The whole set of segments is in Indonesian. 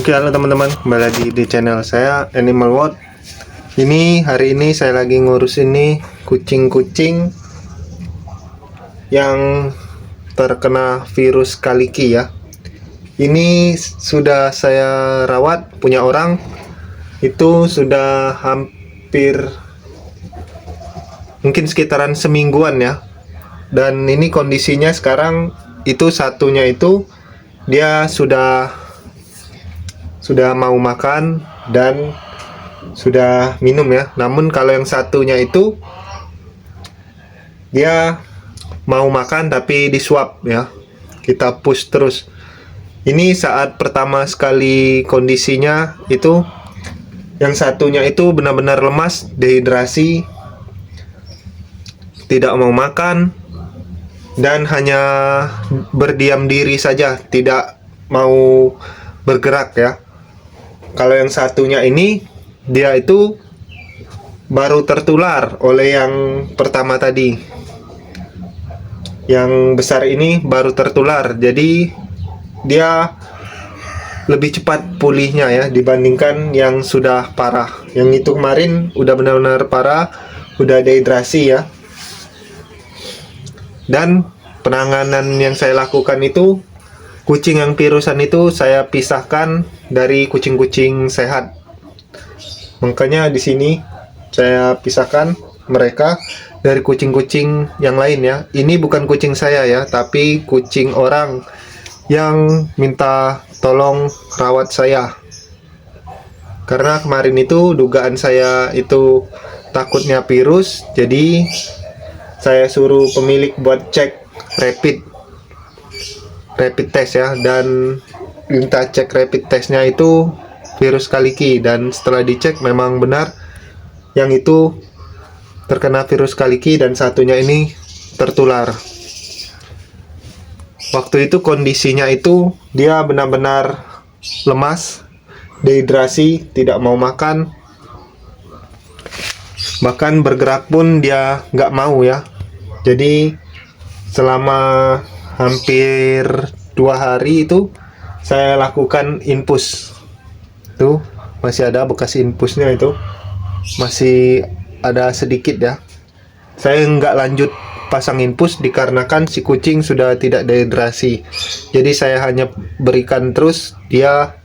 Oke, halo teman-teman, kembali lagi di channel saya Animal World. Hari ini saya lagi ngurus ini kucing-kucing yang terkena virus Kaliki ya. Ini sudah saya rawat, punya orang itu sudah hampir mungkin sekitaran semingguan ya. Dan ini kondisinya sekarang itu satunya itu dia sudah mau makan dan sudah minum ya. Namun kalau yang satunya itu dia mau makan tapi disuap ya. Kita push terus. Ini saat pertama sekali kondisinya itu yang satunya itu benar-benar lemas, dehidrasi, tidak mau makan dan hanya berdiam diri saja, tidak mau bergerak ya. Kalau yang satunya ini dia itu baru tertular oleh yang pertama tadi. Yang besar ini baru tertular, jadi dia lebih cepat pulihnya ya dibandingkan yang sudah parah. Yang itu kemarin udah benar-benar parah, udah dehidrasi ya. Dan penanganan yang saya lakukan itu, kucing yang virusan itu saya pisahkan dari kucing-kucing sehat. Makanya di sini saya pisahkan mereka dari kucing-kucing yang lain ya. Ini bukan kucing saya ya, tapi kucing orang yang minta tolong rawat saya. Karena kemarin itu dugaan saya itu takutnya virus, jadi saya suruh pemilik buat cek rapid test ya, dan minta cek rapid testnya itu virus Kaliki, dan setelah dicek memang benar yang itu terkena virus Kaliki dan satunya ini tertular. Waktu itu kondisinya itu dia benar-benar lemas, dehidrasi, tidak mau makan, bahkan bergerak pun dia nggak mau ya. Jadi selama hampir 2 hari itu saya lakukan infus. Tuh masih ada bekas infusnya, itu masih ada sedikit ya. Saya nggak lanjut pasang infus dikarenakan si kucing sudah tidak dehidrasi. Jadi saya hanya berikan terus dia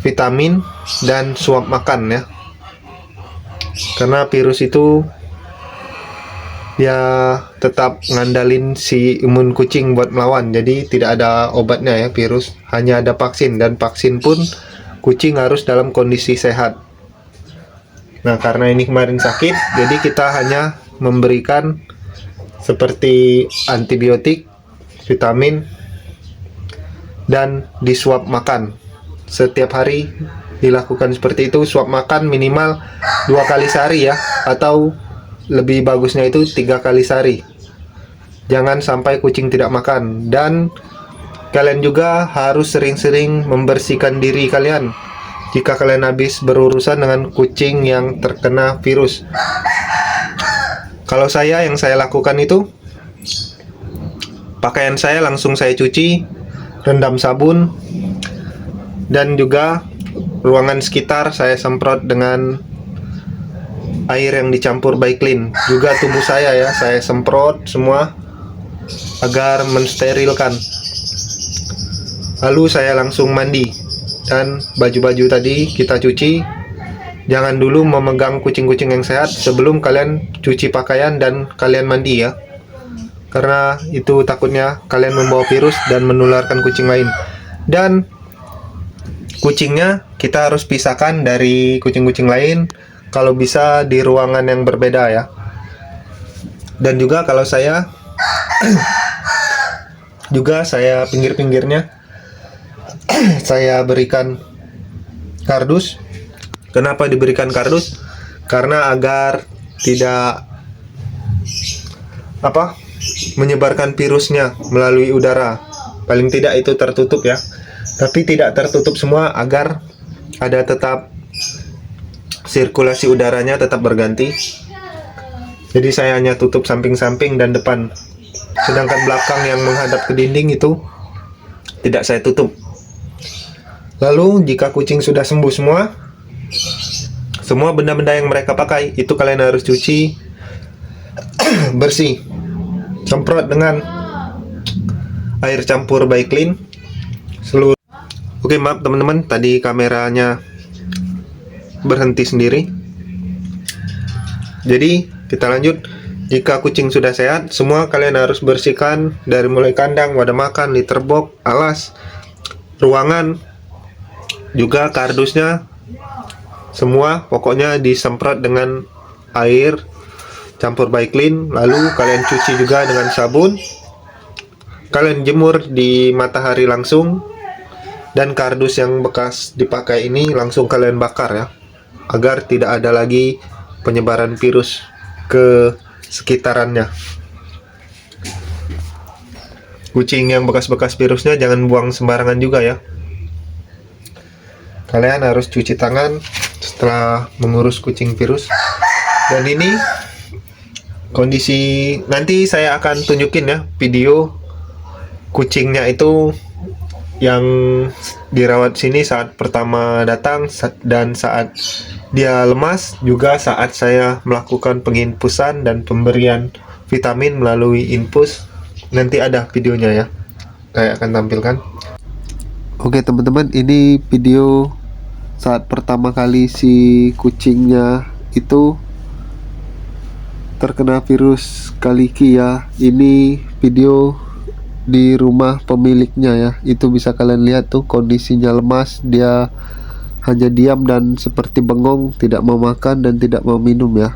vitamin dan suap makan ya. Karena virus itu ya tetap ngandalin si imun kucing buat melawan, jadi tidak ada obatnya ya virus, hanya ada vaksin, dan vaksin pun kucing harus dalam kondisi sehat. Nah, karena ini kemarin sakit, jadi kita hanya memberikan seperti antibiotik, vitamin, dan disuap makan. Setiap hari dilakukan seperti itu, suap makan minimal 2 kali sehari ya, atau lebih bagusnya itu 3 kali sehari. Jangan sampai kucing tidak makan. Dan kalian juga harus sering-sering membersihkan diri kalian jika kalian habis berurusan dengan kucing yang terkena virus. Kalau yang saya lakukan itu, pakaian saya langsung saya cuci, rendam sabun, dan juga ruangan sekitar saya semprot dengan air yang dicampur Baiklin. Juga tubuh saya ya, saya semprot semua agar mensterilkan. Lalu saya langsung mandi, dan baju-baju tadi kita cuci. Jangan dulu memegang kucing-kucing yang sehat sebelum kalian cuci pakaian dan kalian mandi ya, karena itu takutnya kalian membawa virus dan menularkan kucing lain. Dan kucingnya kita harus pisahkan dari kucing-kucing lain, kalau bisa di ruangan yang berbeda ya. Dan juga kalau saya juga saya pinggir-pinggirnya saya berikan kardus. Kenapa diberikan kardus? Karena agar tidak menyebarkan virusnya melalui udara. Paling tidak itu tertutup ya, tapi tidak tertutup semua, agar ada tetap sirkulasi udaranya tetap berganti. Jadi saya hanya tutup samping-samping dan depan, sedangkan belakang yang menghadap ke dinding itu tidak saya tutup. Lalu jika kucing sudah sembuh semua benda-benda yang mereka pakai itu kalian harus cuci bersih, semprot dengan air campur by clean seluruh. Oke, maaf teman-teman, tadi kameranya berhenti sendiri. Jadi kita lanjut. Jika kucing sudah sehat, semua kalian harus bersihkan dari mulai kandang, wadah makan, litter box, alas, ruangan, juga kardusnya. Semua pokoknya disemprot dengan air campur by clean. Lalu kalian cuci juga dengan sabun. Kalian jemur di matahari langsung. Dan kardus yang bekas dipakai ini langsung kalian bakar ya, agar tidak ada lagi penyebaran virus ke sekitarannya. Kucing yang bekas-bekas virusnya jangan buang sembarangan juga ya. Kalian harus cuci tangan setelah mengurus kucing virus. Dan ini kondisi, nanti saya akan tunjukin ya video kucingnya itu yang dirawat sini saat pertama datang dan saat dia lemas, juga saat saya melakukan penginfusan dan pemberian vitamin melalui infus. Nanti ada videonya ya, saya akan tampilkan. Oke teman-teman, ini video saat pertama kali si kucingnya itu terkena virus Kaliki ya. Ini video di rumah pemiliknya ya. Itu bisa kalian lihat tuh kondisinya lemas, dia hanya diam dan seperti bengong, tidak mau makan dan tidak mau minum ya.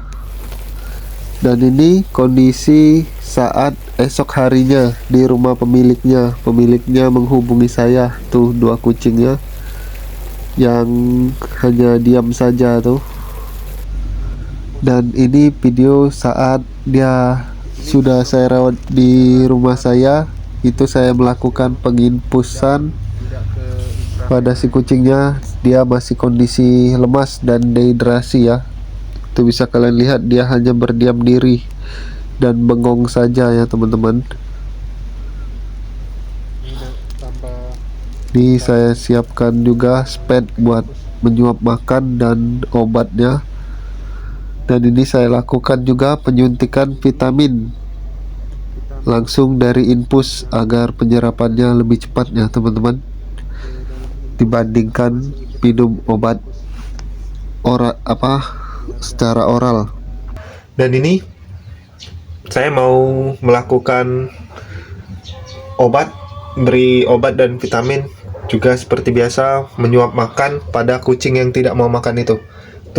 Dan ini kondisi saat esok harinya di rumah pemiliknya. Pemiliknya menghubungi saya, tuh dua kucingnya yang hanya diam saja tuh. Dan ini video saat dia sudah saya rawat di rumah saya. Itu saya melakukan penginfusan pada si kucingnya. Dia masih kondisi lemas dan dehidrasi ya. Itu bisa kalian lihat, dia hanya berdiam diri dan bengong saja ya teman-teman. Ini saya siapkan juga spet buat menyuap makan dan obatnya. Dan ini saya lakukan juga penyuntikan vitamin langsung dari infus agar penyerapannya lebih cepat ya teman-teman, dibandingkan minum obat secara oral. Dan ini saya mau melakukan beri obat dan vitamin juga seperti biasa, menyuap makan pada kucing yang tidak mau makan itu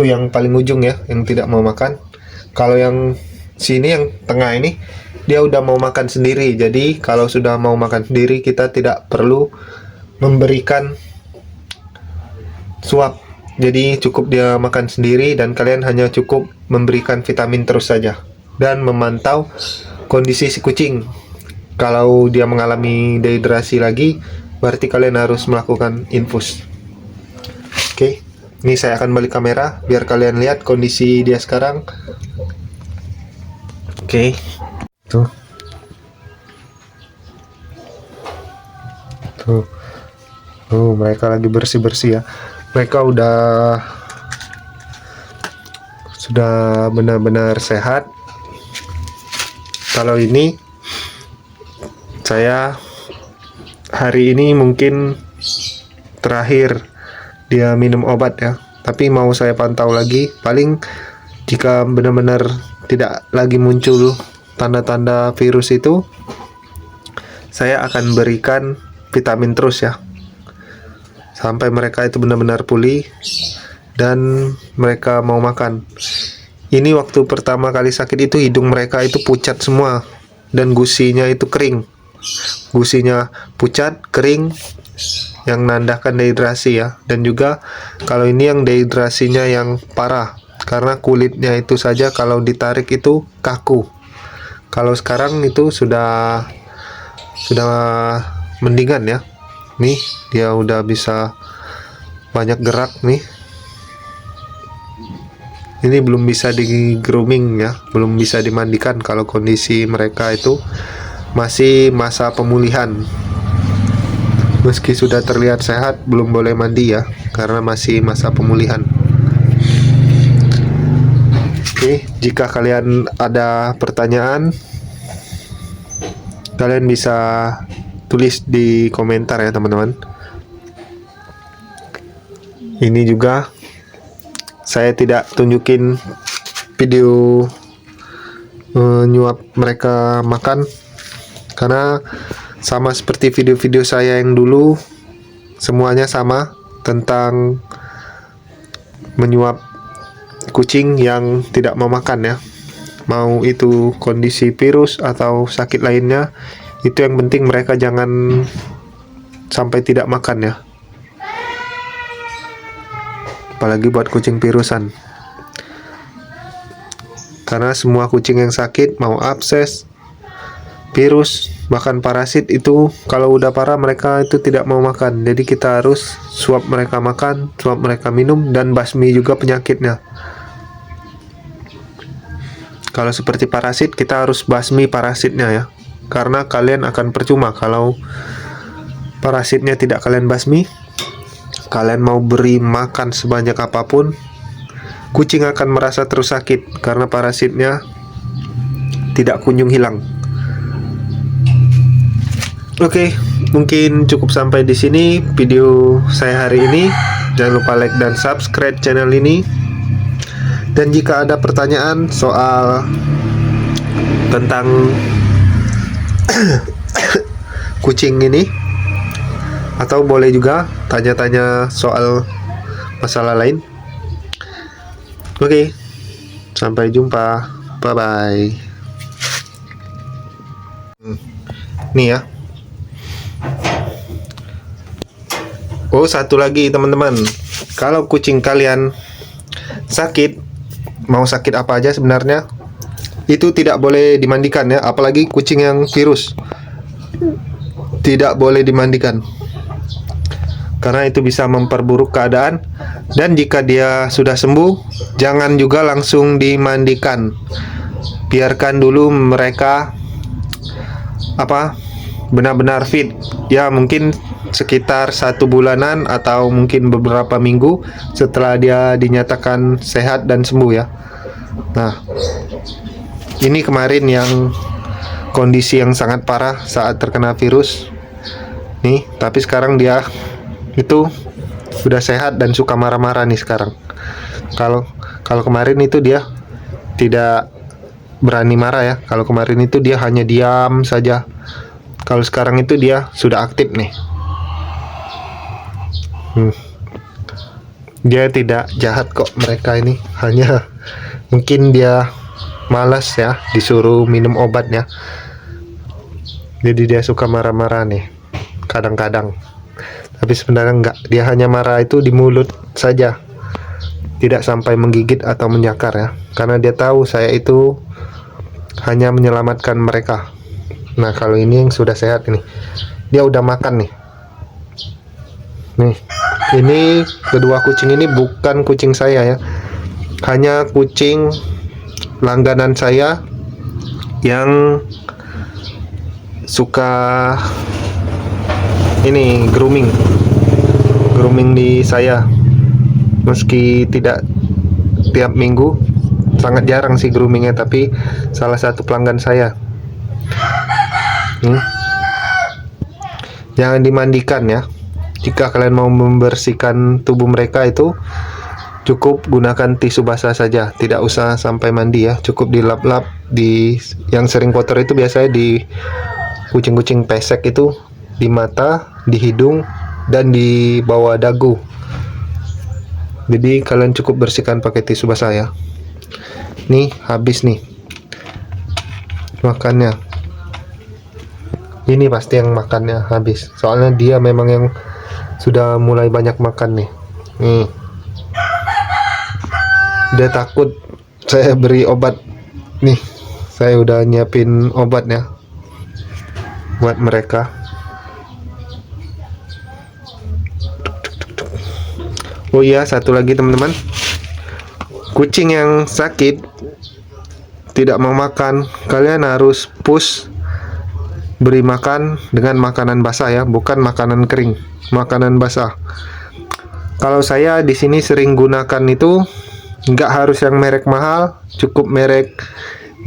yang paling ujung ya, yang tidak mau makan. Kalau yang sini, yang tengah ini, dia udah mau makan sendiri. Jadi kalau sudah mau makan sendiri, kita tidak perlu memberikan suap. Jadi cukup dia makan sendiri dan kalian hanya cukup memberikan vitamin terus saja dan memantau kondisi si kucing. Kalau dia mengalami dehidrasi lagi, berarti kalian harus melakukan infus. Oke, ini saya akan balik kamera biar kalian lihat kondisi dia sekarang. Oke, tuh mereka lagi bersih-bersih ya. Mereka sudah benar-benar sehat. Kalau ini saya hari ini mungkin terakhir dia minum obat ya, tapi mau saya pantau lagi. Paling jika benar-benar tidak lagi muncul tanda-tanda virus itu, saya akan berikan vitamin terus ya, sampai mereka itu benar-benar pulih dan mereka mau makan. Ini waktu pertama kali sakit itu hidung mereka itu pucat semua dan gusinya itu kering. Gusinya pucat, kering, yang menandakan dehidrasi ya. Dan juga kalau ini yang dehidrasinya yang parah, karena kulitnya itu saja kalau ditarik itu kaku. Kalau sekarang itu sudah mendingan ya. Nih dia udah bisa banyak gerak nih. Ini belum bisa di grooming ya, belum bisa dimandikan kalau kondisi mereka itu masih masa pemulihan. Meski sudah terlihat sehat, belum boleh mandi ya, karena masih masa pemulihan. Oke, jika kalian ada pertanyaan, kalian bisa tulis di komentar ya teman-teman. Ini juga saya tidak tunjukin video nyuap mereka makan, karena sama seperti video-video saya yang dulu, semuanya sama tentang menyuap kucing yang tidak mau makan ya. Mau itu kondisi virus atau sakit lainnya, itu yang penting mereka jangan sampai tidak makan ya. Apalagi buat kucing virusan. Karena semua kucing yang sakit, mau abses, virus, bahkan parasit, itu kalau udah parah mereka itu tidak mau makan. Jadi kita harus suap mereka makan, suap mereka minum, dan basmi juga penyakitnya. Kalau seperti parasit, kita harus basmi parasitnya ya, karena kalian akan percuma kalau parasitnya tidak kalian basmi. Kalian mau beri makan sebanyak apapun, kucing akan merasa terus sakit karena parasitnya tidak kunjung hilang. Oke, mungkin cukup sampai di sini video saya hari ini. Jangan lupa like dan subscribe channel ini. Dan jika ada pertanyaan soal tentang kucing ini, atau boleh juga tanya-tanya soal masalah lain. Oke, sampai jumpa. Bye bye. Nih ya. Oh, satu lagi teman-teman, kalau kucing kalian sakit, mau sakit apa aja sebenarnya, itu tidak boleh dimandikan ya, apalagi kucing yang virus, tidak boleh dimandikan, karena itu bisa memperburuk keadaan. Dan jika dia sudah sembuh, jangan juga langsung dimandikan, biarkan dulu mereka benar-benar fit ya, mungkin sekitar 1 bulanan atau mungkin beberapa minggu setelah dia dinyatakan sehat dan sembuh ya. Nah, ini kemarin yang kondisi yang sangat parah saat terkena virus nih, tapi sekarang dia itu sudah sehat dan suka marah-marah nih sekarang. Kalau kemarin itu dia tidak berani marah ya, kalau kemarin itu dia hanya diam saja. Kalau sekarang itu dia sudah aktif nih. Dia tidak jahat kok mereka ini, hanya mungkin dia malas ya disuruh minum obatnya. Jadi dia suka marah-marah nih kadang-kadang. Tapi sebenarnya enggak, dia hanya marah itu di mulut saja, tidak sampai menggigit atau menyakar ya, karena dia tahu saya itu hanya menyelamatkan mereka. Nah, kalau ini yang sudah sehat ini, dia udah makan nih. Nih, ini kedua kucing ini bukan kucing saya ya, hanya kucing langganan saya yang suka ini grooming di saya. Meski tidak tiap minggu, sangat jarang sih groomingnya, tapi salah satu pelanggan saya. Jangan dimandikan ya. Jika kalian mau membersihkan tubuh mereka itu cukup gunakan tisu basah saja, tidak usah sampai mandi ya. Cukup dilap-lap di yang sering kotor itu, biasanya di kucing-kucing pesek itu, di mata, di hidung, dan di bawah dagu. Jadi kalian cukup bersihkan pakai tisu basah ya. Nih, habis nih makannya. Ini pasti yang makannya habis, soalnya dia memang yang sudah mulai banyak makan nih. Dia takut saya beri obat nih. Saya udah nyiapin obatnya buat mereka. Oh iya, satu lagi teman-teman, kucing yang sakit tidak mau makan, kalian harus push beri makan dengan makanan basah ya, bukan makanan kering, makanan basah. Kalau saya di sini sering gunakan itu nggak harus yang merek mahal, cukup merek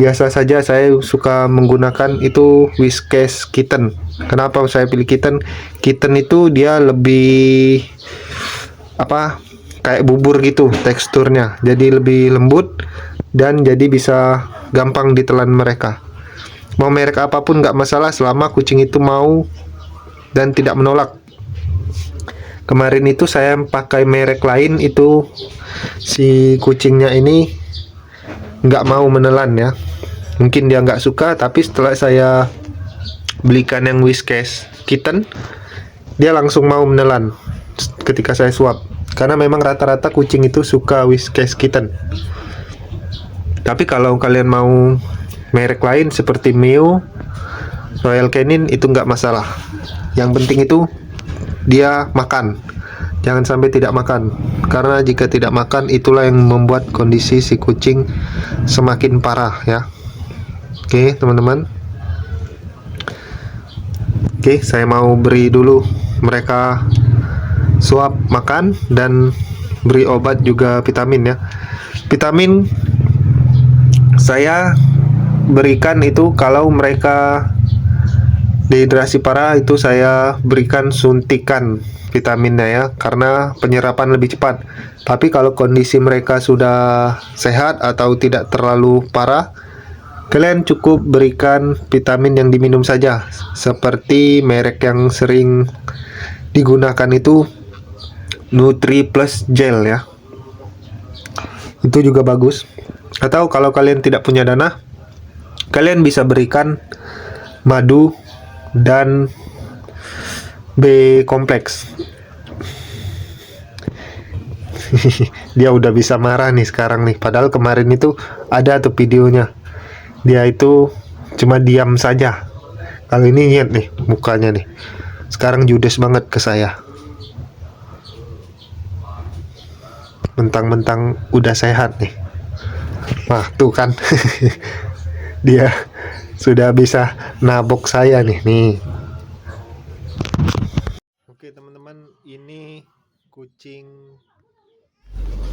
biasa saja. Saya suka menggunakan itu Whiskas Kitten. Kenapa saya pilih Kitten? Kitten itu dia lebih kayak bubur gitu teksturnya, jadi lebih lembut dan jadi bisa gampang ditelan mereka. Mau merek apapun nggak masalah selama kucing itu mau dan tidak menolak. Kemarin itu saya pakai merek lain, itu si kucingnya ini nggak mau menelan ya. Mungkin dia nggak suka, tapi setelah saya belikan yang Whiskas Kitten, dia langsung mau menelan ketika saya suap. Karena memang rata-rata kucing itu suka Whiskas Kitten. Tapi kalau kalian mau merek lain seperti Meow, Royal Canin, itu nggak masalah. Yang penting itu dia makan, jangan sampai tidak makan, karena jika tidak makan itulah yang membuat kondisi si kucing semakin parah ya. Oke teman-teman, oke saya mau beri dulu mereka suap makan dan beri obat juga, vitamin ya. Vitamin saya berikan itu kalau mereka dehidrasi parah, itu saya berikan suntikan vitaminnya ya, karena penyerapan lebih cepat. Tapi kalau kondisi mereka sudah sehat atau tidak terlalu parah, kalian cukup berikan vitamin yang diminum saja, seperti merek yang sering digunakan itu Nutri Plus Gel ya, itu juga bagus. Atau kalau kalian tidak punya dana, kalian bisa berikan madu dan B kompleks. Dia udah bisa marah nih sekarang nih, padahal kemarin itu ada tuh videonya, dia itu cuma diam saja. Kalau ini lihat nih mukanya nih, sekarang judes banget ke saya, mentang-mentang udah sehat nih. Wah tuh kan. Dia sudah bisa nabok saya nih. Oke teman-teman, ini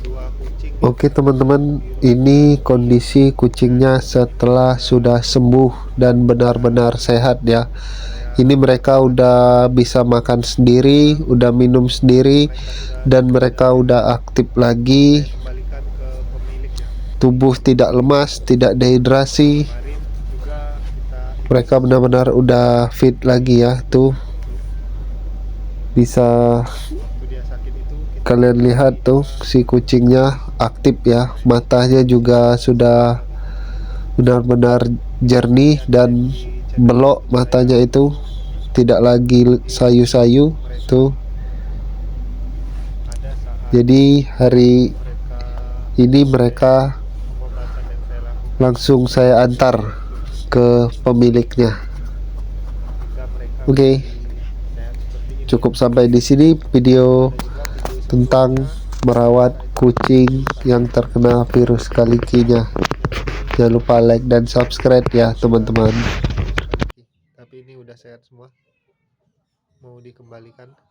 dua kucing. Oke teman-teman, ini kondisi kucingnya setelah sudah sembuh dan benar-benar sehat ya. Ini mereka udah bisa makan sendiri, udah minum sendiri, dan mereka udah aktif lagi. Tubuh tidak lemas, tidak dehidrasi. Mereka benar-benar udah fit lagi ya. Tuh bisa kalian lihat tuh, si kucingnya aktif ya, matanya juga sudah benar-benar jernih dan belok matanya, itu tidak lagi sayu-sayu tuh. Jadi hari ini mereka langsung saya antar ke pemiliknya. Oke, cukup sampai di sini video tentang merawat kucing yang terkena virus Kalikinya. Jangan lupa like dan subscribe ya teman-teman. Tapi ini udah sehat semua, mau dikembalikan.